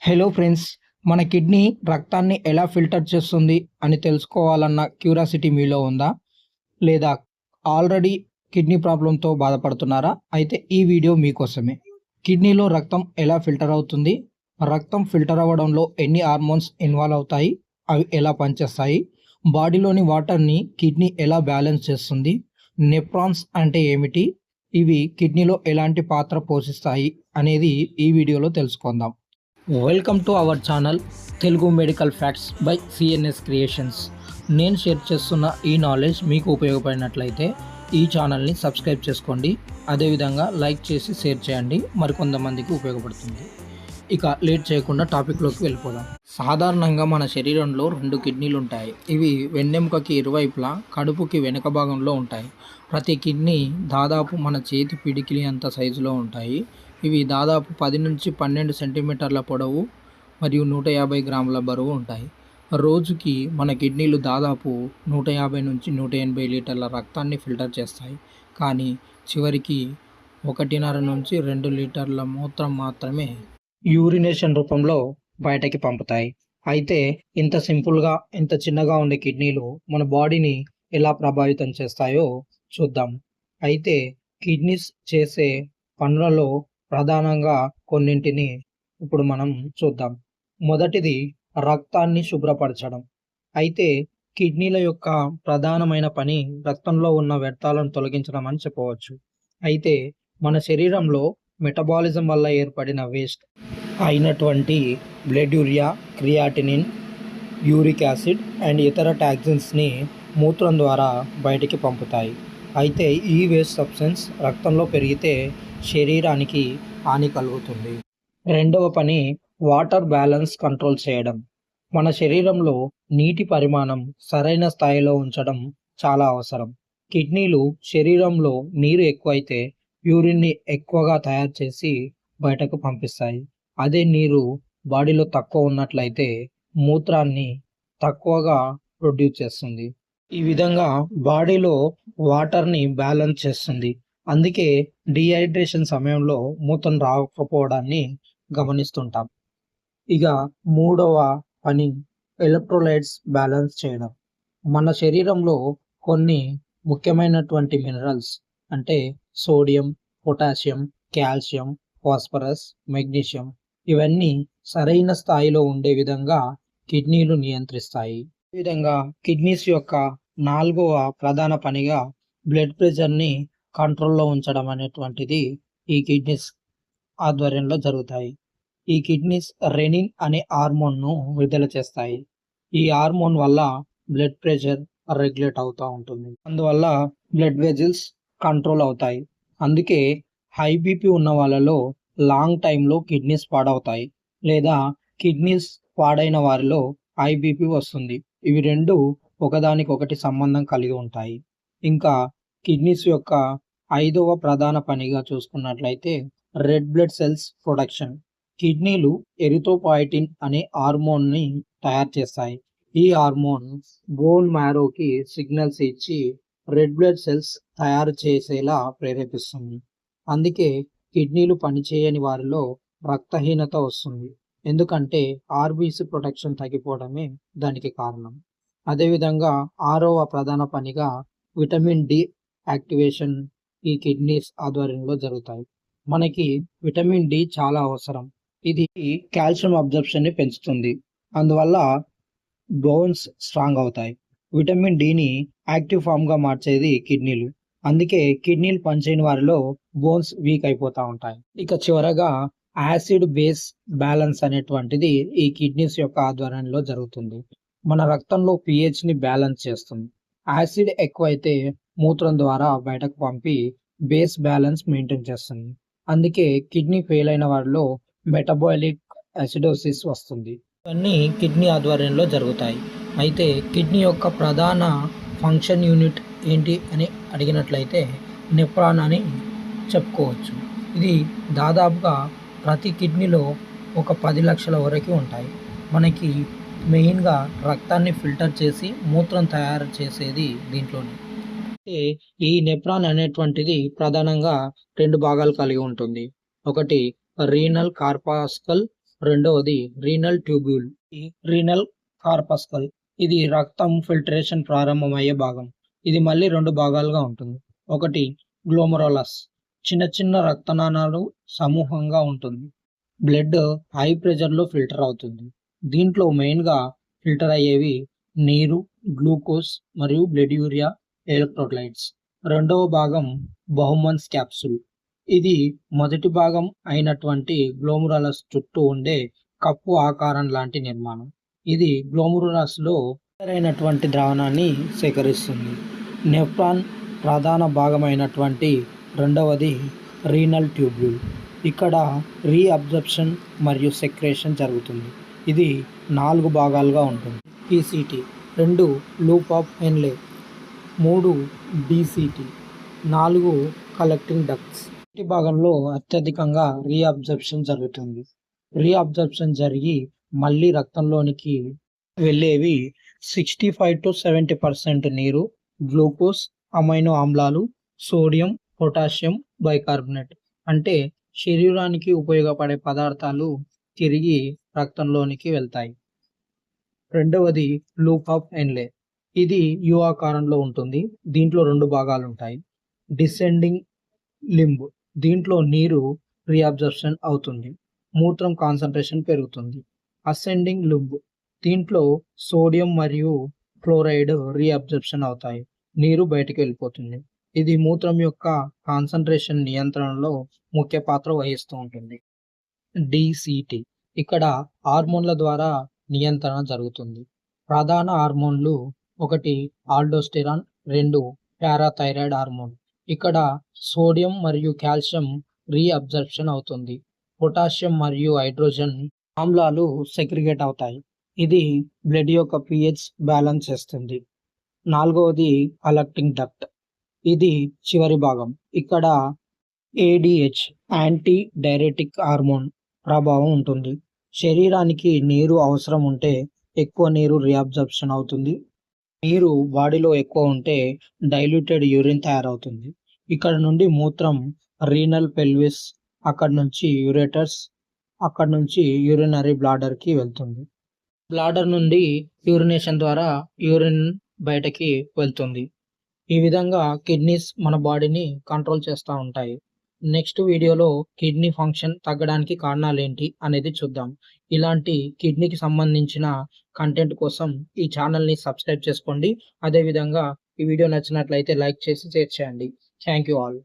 Hello friends, మన kidney రక్తాన్ని ఎలా ఫిల్టర్ చేస్తుంది అని తెలుసుకోవాలన్న క్యూరియాసిటీ మీలో ఉందా? లేదా ఆల్రెడీ కిడ్నీ ప్రాబ్లంతో బాధపడుతున్నారా? అయితే ఈ వీడియో మీకోసమే. కిడ్నీలో రక్తం ఎలా ఫిల్టర్ అవుతుంది? రక్తం ఫిల్టర్ అవ్వడంలో ఎన్ని హార్మోన్స్ ఇన్వాల్వ్ అవుతాయి? అవి ఎలా పనిచేస్తాయి? బాడీలోని వాటర్‌ని కిడ్నీ ఎలా బ్యాలెన్స్ చేస్తుంది? నెఫ్రాన్స్ అంటే ఏమిటి? ఇవి కిడ్నీలో ఎలాంటి పాత్ర పోషిస్తాయి అనేది ఈ వీడియోలో తెలుసుకుందాం. Welcome to our channel Telugu medical facts by CNS creations. నేను షేర్ చేస్తున్న ఈ నాలెడ్జ్ మీకు ఉపయోగపడినట్లయితే ఈ ఛానల్ని సబ్స్క్రైబ్ చేసుకోండి. అదేవిధంగా లైక్ చేసి షేర్ చేయండి, మరికొంతమందికి ఉపయోగపడుతుంది. ఇక లేట్ చేయకుండా టాపిక్లోకి వెళ్ళిపోదాం. సాధారణంగా మన శరీరంలో 2 కిడ్నీలు ఉంటాయి. ఇవి వెన్నెముకకి ఇరువైపులా, కడుపుకి వెనుక భాగంలో ఉంటాయి. ప్రతి కిడ్నీ దాదాపు మన చేతి పిడికిలి అంత సైజులో ఉంటాయి. ఇవి దాదాపు 10 నుంచి 12 సెంటీమీటర్ల పొడవు మరియు 150 గ్రాముల బరువు ఉంటాయి. రోజుకి మన కిడ్నీలు దాదాపు 150 నుంచి 180 లీటర్ల రక్తాన్ని ఫిల్టర్ చేస్తాయి. కానీ చివరికి 1.5 నుంచి 2 లీటర్ల మూత్రం మాత్రమే యూరినేషన్ రూపంలో బయటకి పంపుతాయి. అయితే ఇంత సింపుల్గా, ఇంత చిన్నగా ఉండే కిడ్నీలు మన బాడీని ఎలా ప్రభావితం చేస్తాయో చూద్దాం. అయితే కిడ్నీస్ చేసే పనులలో ప్రధానంగా కొన్నింటిని ఇప్పుడు మనం చూద్దాం. మొదటిది రక్తాన్ని శుభ్రపరచడం. అయితే కిడ్నీల యొక్క ప్రధానమైన పని రక్తంలో ఉన్న వ్యర్థాలను తొలగించడం అని చెప్పవచ్చు. అయితే మన శరీరంలో మెటబాలిజం వల్ల ఏర్పడిన వేస్ట్ అయినటువంటి blood urea, creatinine, uric acid and ఇతర టాక్సిన్స్ని మూత్రం ద్వారా బయటికి పంపుతాయి. అయితే ఈ వేస్ట్ సబ్స్టెన్స్ రక్తంలో పెరిగితే శరీరానికి హాని కలుగుతుంది. రెండవ పని వాటర్ బ్యాలెన్స్ కంట్రోల్ చేయడం. మన శరీరంలో నీటి పరిమాణం సరైన స్థాయిలో ఉంచడం చాలా అవసరం. కిడ్నీలు శరీరంలో నీరు ఎక్కువైతే యూరిన్ని ఎక్కువగా తయారు చేసి బయటకు పంపిస్తాయి. అదే నీరు బాడీలో తక్కువ ఉన్నట్లయితే మూత్రాన్ని తక్కువగా ప్రొడ్యూస్ చేస్తుంది. ఈ విధంగా బాడీలో వాటర్‌ని బ్యాలెన్స్ చేస్తుంది. అందుకే డీహైడ్రేషన్ సమయంలో మూత్రం రాకపోవడాన్ని గమనిస్తుంటాం. ఇక మూడవ పని ఎలక్ట్రోలైట్స్ బ్యాలెన్స్ చేయడం. మన శరీరంలో కొన్ని ముఖ్యమైనటువంటి మినరల్స్ అంటే sodium, potassium, calcium, phosphorus, magnesium ఇవన్నీ సరైన స్థాయిలో ఉండే విధంగా కిడ్నీలు నియంత్రిస్తాయి. ఈ విధంగా కిడ్నీస్ యొక్క నాలుగవ ప్రధాన పనిగా బ్లడ్ ప్రెషర్‌ని కంట్రోల్‌లో ఉంచడం అనేటువంటిది ఈ కిడ్నీస్ ఆధ్వర్యంలో జరుగుతాయి. ఈ కిడ్నీస్ రెనిన్ అనే హార్మోన్‌ను విడుదల చేస్తాయి. ఈ హార్మోన్ వల్ల బ్లడ్ ప్రెషర్ రెగ్యులేట్ అవుతా ఉంటుంది. అందువల్ల బ్లడ్ వెజల్స్ కంట్రోల్ అవుతాయి. అందుకే హై బీపీ ఉన్న వాళ్ళలో లాంగ్ టైమ్‌లో కిడ్నీస్ పాడవుతాయి. లేదా కిడ్నీస్ పాడైన వారిలో హై బీపీ వస్తుంది. ఇవి 2 ఒకదానికొకటి సంబంధం కలిగి ఉంటాయి. ఇంకా కిడ్నీస్ యొక్క ఐదవ ప్రధాన పనిగా చూసుకున్నట్లయితే రెడ్ బ్లడ్ సెల్స్ ప్రొడక్షన్. కిడ్నీలు ఎరిథ్రోపాయిటిన్ అనే హార్మోన్‌ని తయారు చేస్తాయి. ఈ హార్మోన్ బోన్ మ్యారోకి సిగ్నల్స్ ఇచ్చి రెడ్ బ్లడ్ సెల్స్ తయారు చేసేలా ప్రేరేపిస్తుంది. అందుకే కిడ్నీలు పనిచేయని వారిలో రక్తహీనత వస్తుంది. ఎందుకంటే ఆర్బీసీ ప్రొటెక్షన్ తగ్గిపోవడమే దానికి కారణం. అదేవిధంగా ఆరవ ప్రధాన పనిగా విటమిన్ డి యాక్టివేషన్ ఈ కిడ్నీస్ ఆధ్వర్యంలో జరుగుతాయి. మనకి విటమిన్ డి చాలా అవసరం. ఇది కాల్షియం అబ్జర్ప్షన్‌ని పెంచుతుంది. అందువల్ల బోన్స్ స్ట్రాంగ్ అవుతాయి. విటమిన్ డిని యాక్టివ్ ఫార్మ్‌గా మార్చేది కిడ్నీలు. అందుకే కిడ్నీలు పనిచేయని వారిలో బోన్స్ వీక్ అయిపోతా ఉంటాయి. ఇక చివరగా యాసిడ్ బేస్ బ్యాలెన్స్ అనేటువంటిది ఈ కిడ్నీస్ యొక్క ఆధ్వర్యంలో జరుగుతుంది. మన రక్తంలో పీహెచ్‌ని బ్యాలెన్స్ చేస్తుంది. యాసిడ్ ఎక్కువైతే మూత్రం ద్వారా బయటకు పంపి బేస్ బ్యాలెన్స్ మెయింటైన్ చేస్తుంది. అందుకే కిడ్నీ ఫెయిల్ అయిన వారిలో మెటబాలిక్ అసిడోసిస్ వస్తుంది. ఇవన్నీ కిడ్నీ ఆధ్వర్యంలో జరుగుతాయి. అయితే కిడ్నీ యొక్క ప్రధాన ఫంక్షన్ యూనిట్ ఏంటి అని అడిగినట్లయితే నెఫ్రాన్ అని చెప్పుకోవచ్చు. ఇది దాదాపుగా ప్రతి కిడ్నీలో ఒక 10 లక్షల వరకు ఉంటాయి. మనకి మెయిన్‌గా రక్తాన్ని ఫిల్టర్ చేసి మూత్రం తయారు చేసేది దీంట్లోనే. అయితే ఈ నెఫ్రాన్ అనేటువంటిది ప్రధానంగా 2 భాగాలు కలిగి ఉంటుంది. ఒకటి రీనల్ కార్పాస్కల్, రెండవది రీనల్ ట్యూబ్యూల్, ఈ రీనల్ కార్పస్కల్. ఇది రక్తం ఫిల్టరేషన్ ప్రారంభమయ్యే భాగం. ఇది మళ్ళీ 2 భాగాలుగా ఉంటుంది. ఒకటి గ్లోమరులస్, చిన్న చిన్న రక్తనాళాలు సమూహంగా ఉంటుంది. బ్లడ్ హై ప్రెషర్లో ఫిల్టర్ అవుతుంది. దీంట్లో మెయిన్గా ఫిల్టర్ అయ్యేవి నీరు, గ్లూకోజ్ మరియు బ్లడ్ యూరియా, ఎలక్ట్రోలైట్స్. రెండవ భాగం బహుమన్స్ క్యాప్సూల్. ఇది మొదటి భాగం అయినటువంటి గ్లోమరులస్ చుట్టూ ఉండే కప్పు ఆకారం లాంటి నిర్మాణం. ఇది గ్లోమరులస్లో అయినటువంటి ద్రావణాన్ని సేకరిస్తుంది. నెఫ్రాన్ ప్రధాన భాగమైనటువంటి రెండవది రీనల్ ట్యూబ్యూల్. ఇక్కడ రీఅబ్జర్ప్షన్ మరియు సెక్రేషన్ జరుగుతుంది. ఇది 4 భాగాలుగా ఉంటుంది. PCT, 2 loop of Henley, 3 DCT, 4 collecting ducts. ఈ భాగంలో అత్యధికంగా రీఅబ్జర్ప్షన్ జరుగుతుంది. రీఅబ్జర్ప్షన్ జరిగి మళ్ళీ రక్తంలోనికి వెళ్ళేవి 65 to 70% నీరు, గ్లూకోజ్, అమైనో ఆమ్లాలు, సోడియం, పొటాషియం బైకార్బోనేట్ అంటే శరీరానికి ఉపయోగపడే పదార్థాలు తిరిగి రక్తంలోనికి వెళ్తాయి. రెండవది లూప్ ఆఫ్ హెన్లే. ఇది యు ఆకారంలో ఉంటుంది. దీంట్లో 2 భాగాలు ఉంటాయి. డిసెండింగ్ లింబ్, దీంట్లో నీరు రీఅబ్జర్ప్షన్ అవుతుంది, మూత్రం కాన్సంట్రేషన్ పెరుగుతుంది. అసెండింగ్ లింబ్, దీంట్లో సోడియం మరియు క్లోరైడ్ రీఅబ్జర్ప్షన్ అవుతాయి, నీరు బయటికి వెళ్ళిపోతుంది. ఇది మూత్రం యొక్క కాన్సంట్రేషన్ నియంత్రణలో ముఖ్య పాత్ర వహిస్తూ ఉంటుంది. డిసిటి, ఇక్కడ హార్మోన్ల ద్వారా నియంత్రణ జరుగుతుంది. ప్రధాన హార్మోన్లు 1 ఆల్డోస్టెరాన్, 2 పారాథైరాయిడ్ హార్మోన్. ఇక్కడ సోడియం మరియు కాల్షియం రీఅబ్జర్ప్షన్ అవుతుంది. పొటాషియం మరియు హైడ్రోజన్ ఆమ్లాలు సెగ్రిగేట్ అవుతాయి. ఇది బ్లడ్ యొక్క pH బ్యాలెన్స్ చేస్తుంది. 4వది కలెక్టింగ్ డక్ట్. ఇది చివరి భాగం. ఇక్కడ ఏడిహెచ్, యాంటీ డైరెటిక్ హార్మోన్ ప్రభావం ఉంటుంది. శరీరానికి నీరు అవసరం ఉంటే ఎక్కువ నీరు రీఅబ్జర్ప్షన్ అవుతుంది. నీరు బాడీలో ఎక్కువ ఉంటే డైల్యూటెడ్ యూరిన్ తయారవుతుంది. ఇక్కడ నుండి మూత్రం రీనల్ పెల్విస్, అక్కడ నుంచి యూరేటర్స్, అక్కడ నుంచి యూరినరీ బ్లాడర్కి వెళ్తుంది. బ్లాడర్ నుండి యూరినేషన్ ద్వారా యూరిన్ బయటకి వెళ్తుంది. ఈ విధంగా కిడ్నీస్ మన బాడీని కంట్రోల్ చేస్తూ ఉంటాయి. నెక్స్ట్ వీడియోలో కిడ్నీ ఫంక్షన్ తగ్గడానికి కారణాలు ఏంటి అనేది చూద్దాం. ఇలాంటి కిడ్నీకి సంబంధించిన కంటెంట్ కోసం ఈ ఛానల్ని సబ్స్క్రైబ్ చేసుకోండి. అదేవిధంగా ఈ వీడియో నచ్చినట్లయితే లైక్ చేసి షేర్ చేయండి. Thank you all.